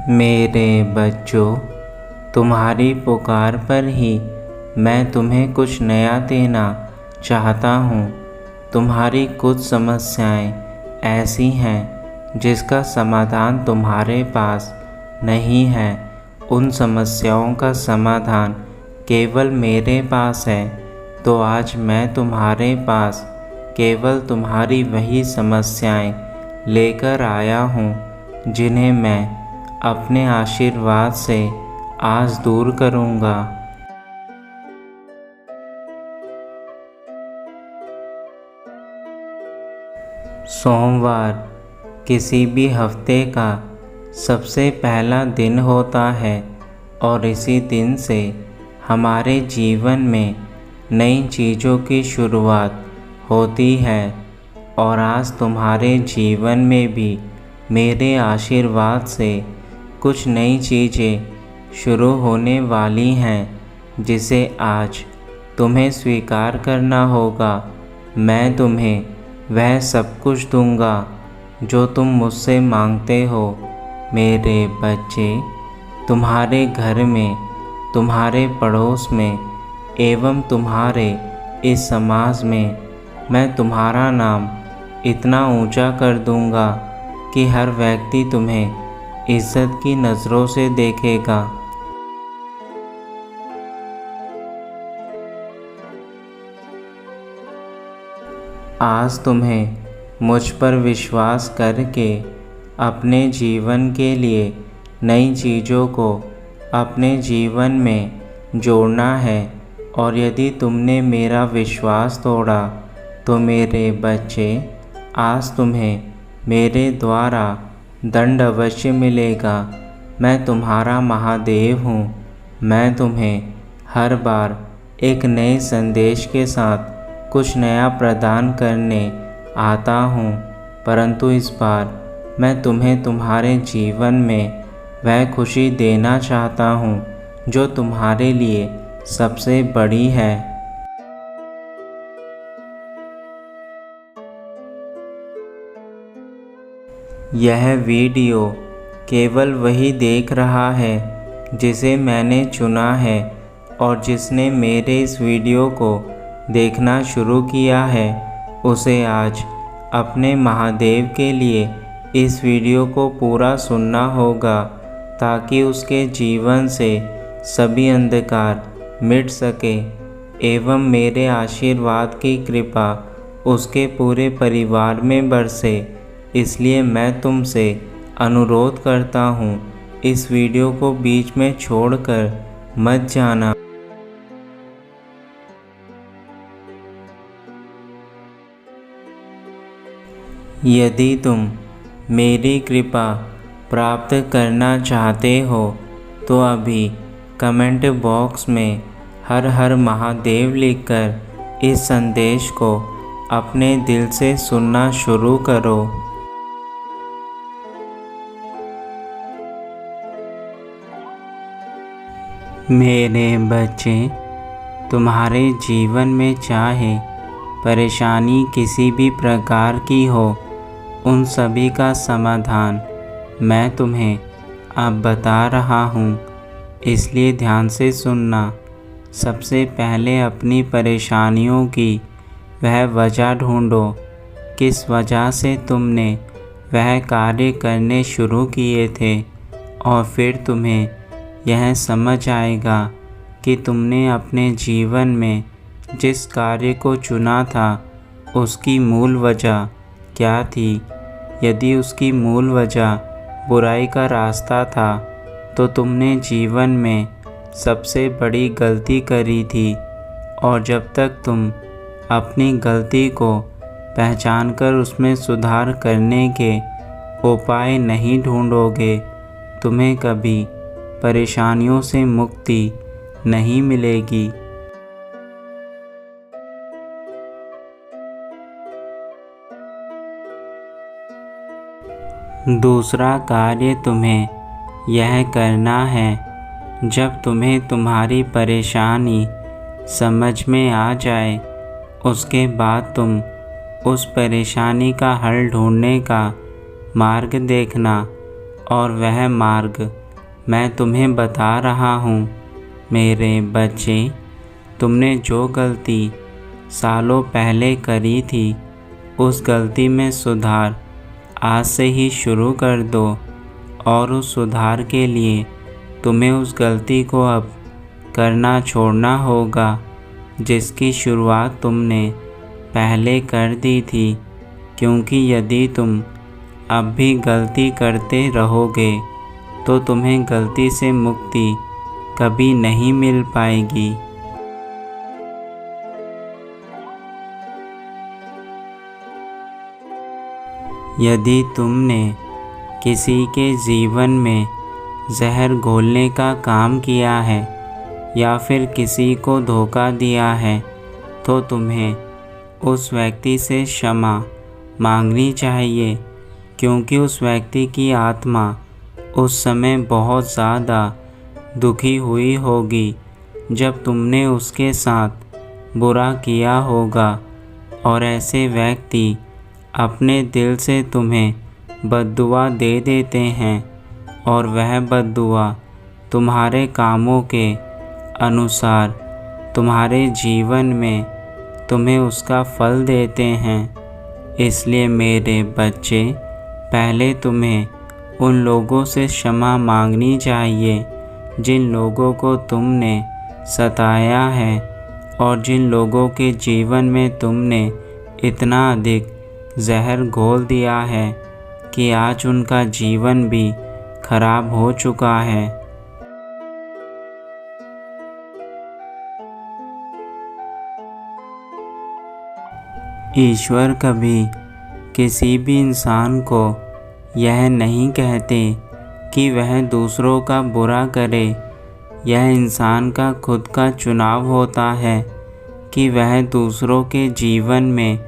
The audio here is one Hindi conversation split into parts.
मेरे बच्चों, तुम्हारी पुकार पर ही मैं तुम्हें कुछ नया देना चाहता हूँ। तुम्हारी कुछ समस्याएं ऐसी हैं जिसका समाधान तुम्हारे पास नहीं है। उन समस्याओं का समाधान केवल मेरे पास है। तो आज मैं तुम्हारे पास केवल तुम्हारी वही समस्याएं लेकर आया हूँ जिन्हें मैं अपने आशीर्वाद से आज दूर करूँगा। सोमवार किसी भी हफ्ते का सबसे पहला दिन होता है और इसी दिन से हमारे जीवन में नई चीज़ों की शुरुआत होती है। और आज तुम्हारे जीवन में भी मेरे आशीर्वाद से कुछ नई चीज़ें शुरू होने वाली हैं जिसे आज तुम्हें स्वीकार करना होगा। मैं तुम्हें वह सब कुछ दूंगा जो तुम मुझसे मांगते हो। मेरे बच्चे, तुम्हारे घर में, तुम्हारे पड़ोस में एवं तुम्हारे इस समाज में मैं तुम्हारा नाम इतना ऊंचा कर दूंगा कि हर व्यक्ति तुम्हें इज़्ज़त की नज़रों से देखेगा। आज तुम्हें मुझ पर विश्वास करके अपने जीवन के लिए नई चीज़ों को अपने जीवन में जोड़ना है। और यदि तुमने मेरा विश्वास तोड़ा तो मेरे बच्चे, आज तुम्हें मेरे द्वारा दंड अवश्य मिलेगा। मैं तुम्हारा महादेव हूँ। मैं तुम्हें हर बार एक नए संदेश के साथ कुछ नया प्रदान करने आता हूँ, परंतु इस बार मैं तुम्हें तुम्हारे जीवन में वह खुशी देना चाहता हूँ जो तुम्हारे लिए सबसे बड़ी है। यह वीडियो केवल वही देख रहा है जिसे मैंने चुना है और जिसने मेरे इस वीडियो को देखना शुरू किया है उसे आज अपने महादेव के लिए इस वीडियो को पूरा सुनना होगा ताकि उसके जीवन से सभी अंधकार मिट सके एवं मेरे आशीर्वाद की कृपा उसके पूरे परिवार में बरसे। इसलिए मैं तुमसे अनुरोध करता हूँ, इस वीडियो को बीच में छोड़कर मत जाना। यदि तुम मेरी कृपा प्राप्त करना चाहते हो तो अभी कमेंट बॉक्स में हर हर महादेव लिखकर इस संदेश को अपने दिल से सुनना शुरू करो। मेरे बच्चे, तुम्हारे जीवन में चाहे परेशानी किसी भी प्रकार की हो, उन सभी का समाधान मैं तुम्हें अब बता रहा हूँ, इसलिए ध्यान से सुनना। सबसे पहले अपनी परेशानियों की वह वजह ढूंढो, किस वजह से तुमने वह कार्य करने शुरू किए थे, और फिर तुम्हें यह समझ आएगा कि तुमने अपने जीवन में जिस कार्य को चुना था उसकी मूल वजह क्या थी। यदि उसकी मूल वजह बुराई का रास्ता था तो तुमने जीवन में सबसे बड़ी गलती करी थी। और जब तक तुम अपनी गलती को पहचानकर उसमें सुधार करने के उपाय नहीं ढूंढोगे, तुम्हें कभी परेशानियों से मुक्ति नहीं मिलेगी। दूसरा कार्य तुम्हें यह करना है, जब तुम्हें तुम्हारी परेशानी समझ में आ जाए उसके बाद तुम उस परेशानी का हल ढूंढने का मार्ग देखना और वह मार्ग मैं तुम्हें बता रहा हूँ। मेरे बच्चे, तुमने जो गलती सालों पहले करी थी उस गलती में सुधार आज से ही शुरू कर दो, और उस सुधार के लिए तुम्हें उस गलती को अब करना छोड़ना होगा जिसकी शुरुआत तुमने पहले कर दी थी, क्योंकि यदि तुम अब भी गलती करते रहोगे तो तुम्हें गलती से मुक्ति कभी नहीं मिल पाएगी। यदि तुमने किसी के जीवन में जहर घोलने का काम किया है या फिर किसी को धोखा दिया है तो तुम्हें उस व्यक्ति से क्षमा मांगनी चाहिए, क्योंकि उस व्यक्ति की आत्मा उस समय बहुत ज़्यादा दुखी हुई होगी जब तुमने उसके साथ बुरा किया होगा। और ऐसे व्यक्ति अपने दिल से तुम्हें बद्दुआ दे देते हैं और वह बद्दुआ तुम्हारे कामों के अनुसार तुम्हारे जीवन में तुम्हें उसका फल देते हैं। इसलिए मेरे बच्चे, पहले तुम्हें उन लोगों से क्षमा मांगनी चाहिए जिन लोगों को तुमने सताया है और जिन लोगों के जीवन में तुमने इतना अधिक जहर घोल दिया है कि आज उनका जीवन भी खराब हो चुका है। ईश्वर कभी किसी भी इंसान को यह नहीं कहते कि वह दूसरों का बुरा करे। यह इंसान का खुद का चुनाव होता है कि वह दूसरों के जीवन में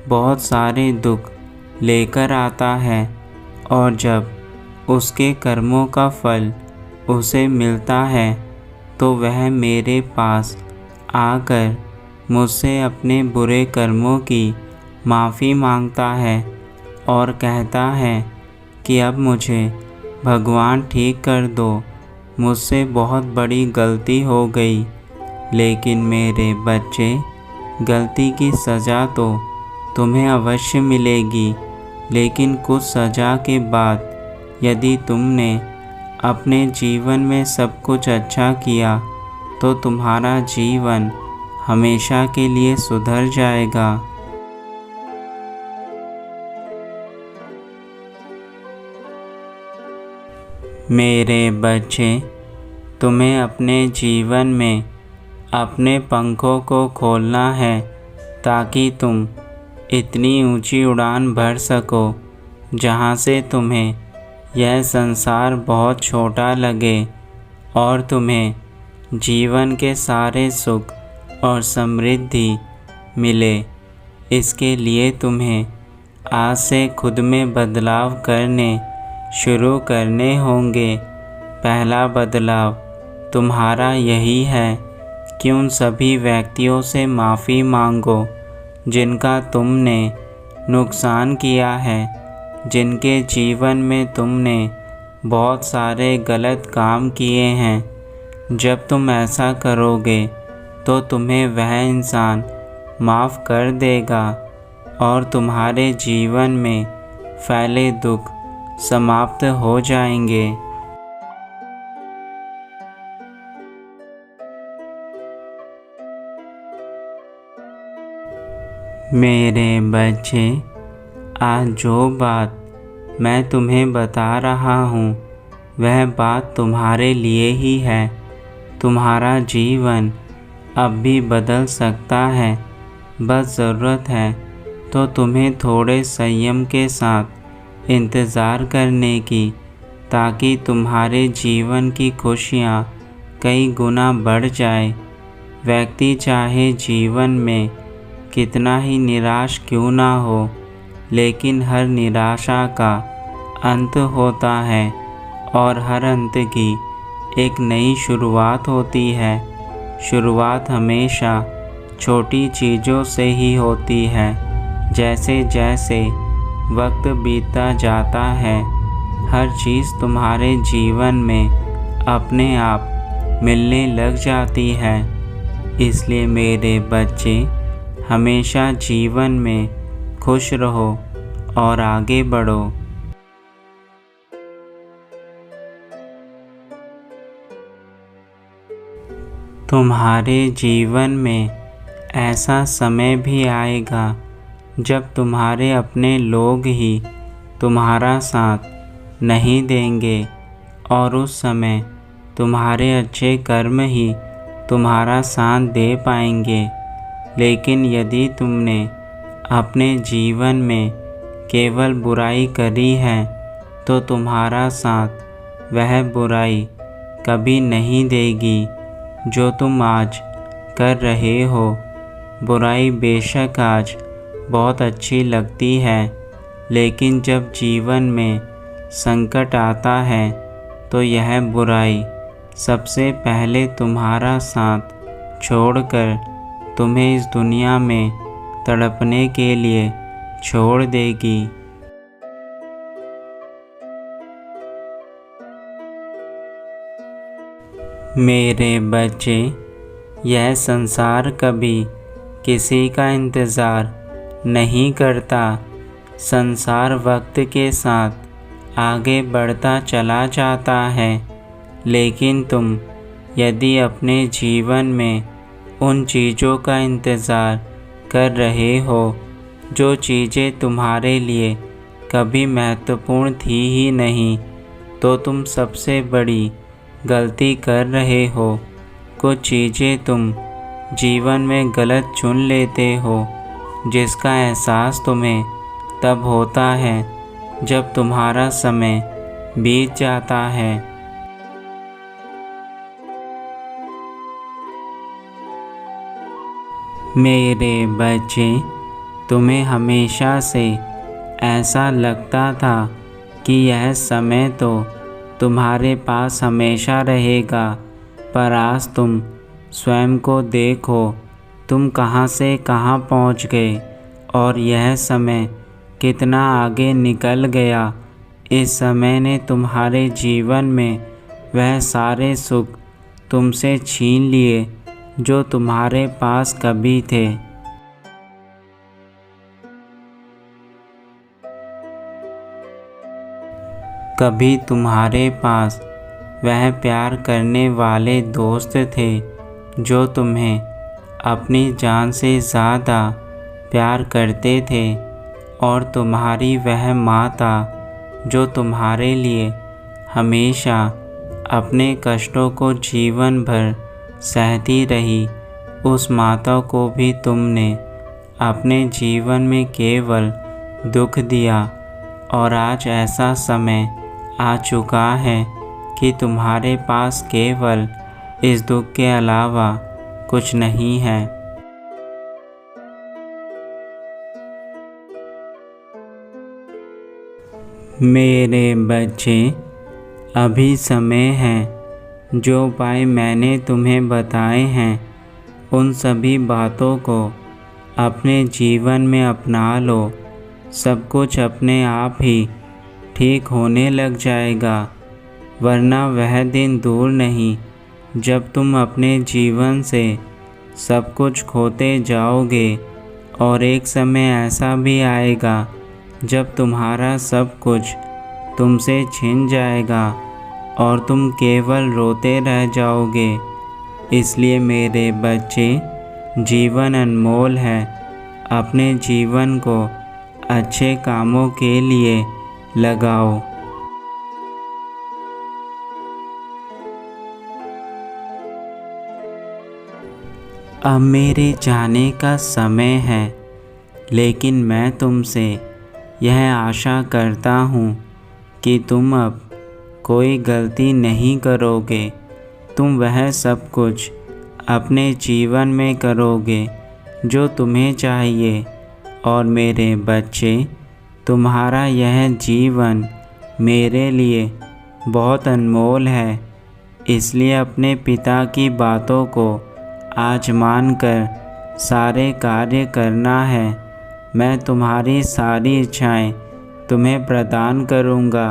बहुत सारे दुख लेकर आता है, और जब उसके कर्मों का फल उसे मिलता है तो वह मेरे पास आकर मुझसे अपने बुरे कर्मों की माफ़ी मांगता है और कहता है कि अब मुझे भगवान ठीक कर दो, मुझसे बहुत बड़ी गलती हो गई। लेकिन मेरे बच्चे, गलती की सज़ा तो तुम्हें अवश्य मिलेगी, लेकिन कुछ सज़ा के बाद यदि तुमने अपने जीवन में सब कुछ अच्छा किया तो तुम्हारा जीवन हमेशा के लिए सुधर जाएगा। मेरे बच्चे, तुम्हें अपने जीवन में अपने पंखों को खोलना है ताकि तुम इतनी ऊंची उड़ान भर सको जहां से तुम्हें यह संसार बहुत छोटा लगे और तुम्हें जीवन के सारे सुख और समृद्धि मिले। इसके लिए तुम्हें आज से खुद में बदलाव करने शुरू करने होंगे। पहला बदलाव तुम्हारा यही है कि उन सभी व्यक्तियों से माफ़ी मांगो जिनका तुमने नुकसान किया है, जिनके जीवन में तुमने बहुत सारे गलत काम किए हैं। जब तुम ऐसा करोगे तो तुम्हें वह इंसान माफ़ कर देगा और तुम्हारे जीवन में फैले दुख समाप्त हो जाएंगे। मेरे बच्चे, आज जो बात मैं तुम्हें बता रहा हूँ वह बात तुम्हारे लिए ही है। तुम्हारा जीवन अब भी बदल सकता है, बस ज़रूरत है तो तुम्हें थोड़े संयम के साथ इंतज़ार करने की, ताकि तुम्हारे जीवन की खुशियाँ कई गुना बढ़ जाए। व्यक्ति चाहे जीवन में कितना ही निराश क्यों ना हो, लेकिन हर निराशा का अंत होता है और हर अंत की एक नई शुरुआत होती है। शुरुआत हमेशा छोटी चीज़ों से ही होती है। जैसे जैसे वक्त बीतता जाता है, हर चीज़ तुम्हारे जीवन में अपने आप मिलने लग जाती है। इसलिए मेरे बच्चे, हमेशा जीवन में खुश रहो और आगे बढ़ो। तुम्हारे जीवन में ऐसा समय भी आएगा जब तुम्हारे अपने लोग ही तुम्हारा साथ नहीं देंगे और उस समय तुम्हारे अच्छे कर्म ही तुम्हारा साथ दे पाएंगे। लेकिन यदि तुमने अपने जीवन में केवल बुराई करी है तो तुम्हारा साथ वह बुराई कभी नहीं देगी जो तुम आज कर रहे हो। बुराई बेशक आज बहुत अच्छी लगती है, लेकिन जब जीवन में संकट आता है तो यह बुराई सबसे पहले तुम्हारा साथ छोड़कर तुम्हें इस दुनिया में तड़पने के लिए छोड़ देगी। मेरे बच्चे, यह संसार कभी किसी का इंतज़ार नहीं करता। संसार वक्त के साथ आगे बढ़ता चला जाता है, लेकिन तुम यदि अपने जीवन में उन चीज़ों का इंतज़ार कर रहे हो जो चीज़ें तुम्हारे लिए कभी महत्वपूर्ण थी ही नहीं, तो तुम सबसे बड़ी गलती कर रहे हो। कुछ चीज़ें तुम जीवन में गलत चुन लेते हो, जिसका एहसास तुम्हें तब होता है जब तुम्हारा समय बीत जाता है। मेरे बच्चे, तुम्हें हमेशा से ऐसा लगता था कि यह समय तो तुम्हारे पास हमेशा रहेगा, पर आज तुम स्वयं को देखो, तुम कहाँ से कहाँ पहुँच गए और यह समय कितना आगे निकल गया। इस समय ने तुम्हारे जीवन में वह सारे सुख तुमसे छीन लिए जो तुम्हारे पास कभी थे। कभी तुम्हारे पास वह प्यार करने वाले दोस्त थे जो तुम्हें अपनी जान से ज़्यादा प्यार करते थे, और तुम्हारी वह माता जो तुम्हारे लिए हमेशा अपने कष्टों को जीवन भर सहती रही, उस माता को भी तुमने अपने जीवन में केवल दुख दिया। और आज ऐसा समय आ चुका है कि तुम्हारे पास केवल इस दुख के अलावा कुछ नहीं है। मेरे बच्चे, अभी समय है, जो उपाय मैंने तुम्हें बताए हैं उन सभी बातों को अपने जीवन में अपना लो। सब कुछ अपने आप ही ठीक होने लग जाएगा, वरना वह दिन दूर नहीं जब तुम अपने जीवन से सब कुछ खोते जाओगे, और एक समय ऐसा भी आएगा जब तुम्हारा सब कुछ तुमसे छिन जाएगा और तुम केवल रोते रह जाओगे। इसलिए मेरे बच्चे, जीवन अनमोल है, अपने जीवन को अच्छे कामों के लिए लगाओ। अब मेरे जाने का समय है, लेकिन मैं तुमसे यह आशा करता हूँ कि तुम अब कोई गलती नहीं करोगे। तुम वह सब कुछ अपने जीवन में करोगे जो तुम्हें चाहिए। और मेरे बच्चे, तुम्हारा यह जीवन मेरे लिए बहुत अनमोल है, इसलिए अपने पिता की बातों को आज मानकर सारे कार्य करना है। मैं तुम्हारी सारी इच्छाएं तुम्हें प्रदान करूँगा,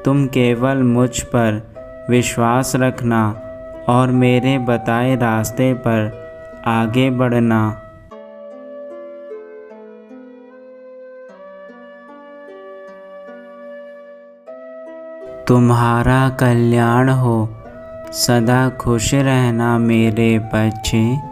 तुम केवल मुझ पर विश्वास रखना और मेरे बताए रास्ते पर आगे बढ़ना। तुम्हारा कल्याण हो, सदा खुश रहना मेरे बच्चे।